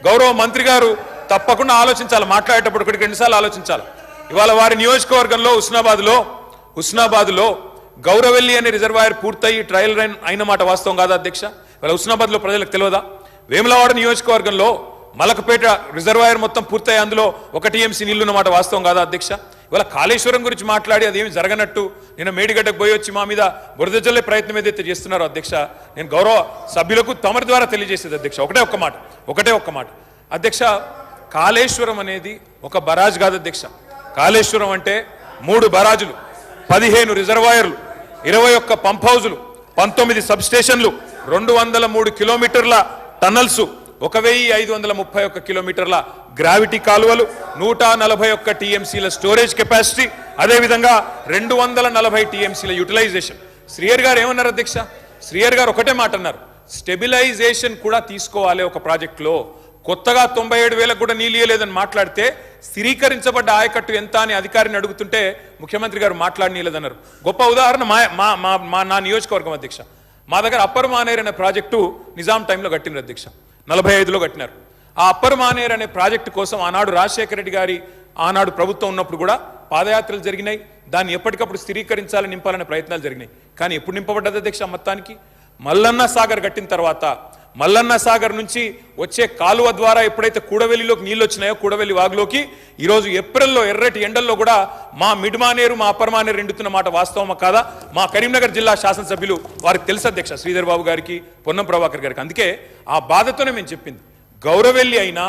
గౌరవ మంత్రి గారు తప్పకుండా ఆలోచించాలి, మాట్లాడేటప్పుడు ఒకటికి రెండుసార్లు ఆలోచించాలి. ఇవాళ వారి నియోజకవర్గంలో హుస్నాబాద్లో గౌరవెల్లి అనే రిజర్వాయర్ పూర్తయి ట్రయల్ రన్ అయిన మాట వాస్తవం కాదా అధ్యక్ష? ఇవాళ హుస్నాబాద్లో ప్రజలకు తెలియదా? వేములవాడ నియోజకవర్గంలో మలకపేట రిజర్వాయర్ మొత్తం పూర్తయి అందులో 1 టీఎంసీ నీళ్లు ఉన్నమాట వాస్తవం కాదా అధ్యక్ష? ఇవాళ కాళేశ్వరం గురించి మాట్లాడి అదేమి జరగనట్టు నిన్న మేడిగడ్డకు పోయి వచ్చి మా మీద బురద జల్లే ప్రయత్నం ఏదైతే చేస్తున్నారో అధ్యక్ష, నేను గౌరవ సభ్యులకు తమరి ద్వారా తెలియజేసేది అధ్యక్ష ఒకటే ఒక్క మాట అధ్యక్ష. కాళేశ్వరం అనేది ఒక బరాజ్ కాదు అధ్యక్ష. కాళేశ్వరం అంటే 3 బరాజులు, 15 రిజర్వాయర్లు, 21 పంప్ హౌజులు, 19 సబ్ స్టేషన్లు, 203 కిలోమీటర్ల టన్నల్స్, 1531 కిలోమీటర్ల గ్రావిటీ కాలువలు, 141 టీఎంసీల స్టోరేజ్ కెపాసిటీ, అదేవిధంగా 240 టీఎంసీల యూటిలైజేషన్. శ్రీయర్ గారు ఏమన్నారు అధ్యక్ష? శ్రీయర్ గారు ఒకటే మాట అన్నారు, స్టెబిలైజేషన్ కూడా తీసుకోవాలి ఒక ప్రాజెక్టులో. కొత్తగా 97,000 కూడా నీళ్ళు ఇయ్యలేదని మాట్లాడితే స్థిరీకరించబడ్డ ఆయకట్టు ఎంత అని అధికారిని అడుగుతుంటే ముఖ్యమంత్రి గారు మాట్లాడనీయలేదన్నారు. గొప్ప ఉదాహరణ నా నియోజకవర్గం అధ్యక్ష. మా దగ్గర అప్పర్ మానేర్ అనే ప్రాజెక్టు నిజాం టైంలో కట్టినారు అధ్యక్ష, 45లో కట్టినారు. ఆ అప్పర్ మానేర్ అనే ప్రాజెక్టు కోసం ఆనాడు రాజశేఖర రెడ్డి గారి ఆనాడు ప్రభుత్వం ఉన్నప్పుడు కూడా పాదయాత్రలు జరిగినాయి. దాన్ని ఎప్పటికప్పుడు స్థిరీకరించాలని నింపాలనే ప్రయత్నాలు జరిగినాయి. కానీ ఎప్పుడు నింపబడ్డది అధ్యక్ష? మొత్తానికి మల్లన్న సాగర్ కట్టిన తర్వాత మల్లన్న సాగర్ నుంచి వచ్చే కాలువ ద్వారా ఎప్పుడైతే కూడవెల్లిలోకి నీళ్ళు వచ్చినాయో, కూడవెల్లి వాగులోకి ఈరోజు ఏప్రిల్లో ఎర్రటి ఎండల్లో కూడా మా మిడ్ మానేరు మా అప్పర్ మానేరు ఎండుతున్న మాట వాస్తవమా కాదా? మా కరీంనగర్ జిల్లా శాసనసభ్యులు వారికి తెలుసు అధ్యక్ష, శ్రీధర్ బాబు గారికి, పొన్నం ప్రభాకర్ గారికి. అందుకే ఆ బాధతోనే మేము చెప్పింది, గౌరవెల్లి అయినా,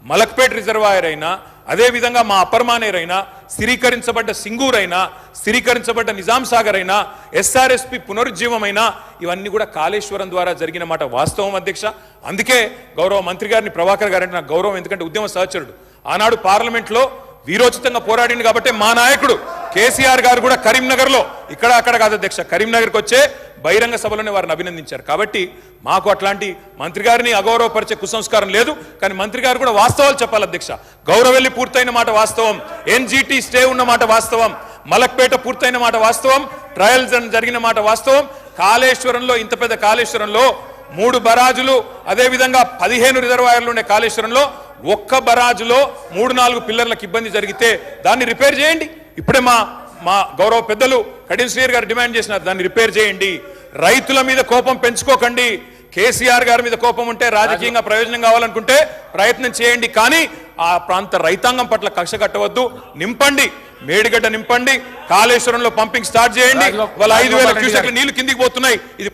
మలక్పేట్ రిజర్వాయర్ అయినా, అదేవిధంగా మా అప్పర్ మానేర్ అయినా, స్థిరీకరించబడ్డ సింగూర్ అయినా, స్థిరీకరించబడ్డ నిజాం సాగర్ అయినా, ఎస్ఆర్ఎస్పి పునరుజ్జీవమైనా, ఇవన్నీ కూడా కాళేశ్వరం ద్వారా జరిగిన మాట వాస్తవం అధ్యక్ష. అందుకే గౌరవ మంత్రి గారిని, ప్రభాకర్ గారంటే నాకు గౌరవం, ఎందుకంటే ఉద్యమ సహచరుడు. ఆనాడు పార్లమెంట్లో వీరోచితంగా పోరాడింది కాబట్టి మా నాయకుడు కేసీఆర్ గారు కూడా కరీంనగర్లో, ఇక్కడ అక్కడ కాదు అధ్యక్ష, కరీంనగర్కి వచ్చే బహిరంగ సభలోనే వారిని అభినందించారు. కాబట్టి మాకు అట్లాంటి మంత్రి గారిని అగౌరవపరిచే కుసంస్కారం లేదు. కానీ మంత్రి గారు కూడా వాస్తవాలు చెప్పాలి అధ్యక్ష. గౌరవెల్లి పూర్తయిన మాట వాస్తవం, ఎన్జిటి స్టే ఉన్న మాట వాస్తవం, మలక్పేట పూర్తయిన మాట వాస్తవం, ట్రయల్స్ జరిగిన మాట వాస్తవం. కాళేశ్వరంలో, ఇంత పెద్ద కాళేశ్వరంలో 3 బరాజులు, అదేవిధంగా 15 రిజర్వాయర్లు ఉండే కాళేశ్వరంలో ఒక్క బరాజులో 3-4 పిల్లర్లకు ఇబ్బంది జరిగితే దాన్ని రిపేర్ చేయండి. ఇప్పుడే మా గౌరవ పెద్దలు కడియం శ్రీయర్ గారు డిమాండ్ చేసినారు, దాన్ని రిపేర్ చేయండి. రైతుల మీద కోపం పెంచుకోకండి. కేసీఆర్ గారి మీద కోపం ఉంటే, రాజకీయంగా ప్రయోజనం కావాలనుకుంటే ప్రయత్నం చేయండి. కానీ ఆ ప్రాంత రైతాంగం పట్ల కక్ష కట్టవద్దు. నింపండి, మేడిగడ్డ నింపండి, కాళేశ్వరంలో పంపింగ్ స్టార్ట్ చేయండి. వాళ్ళ 5,000 క్యూసెక్ల నీళ్లు కిందికి పోతున్నాయి. ఇది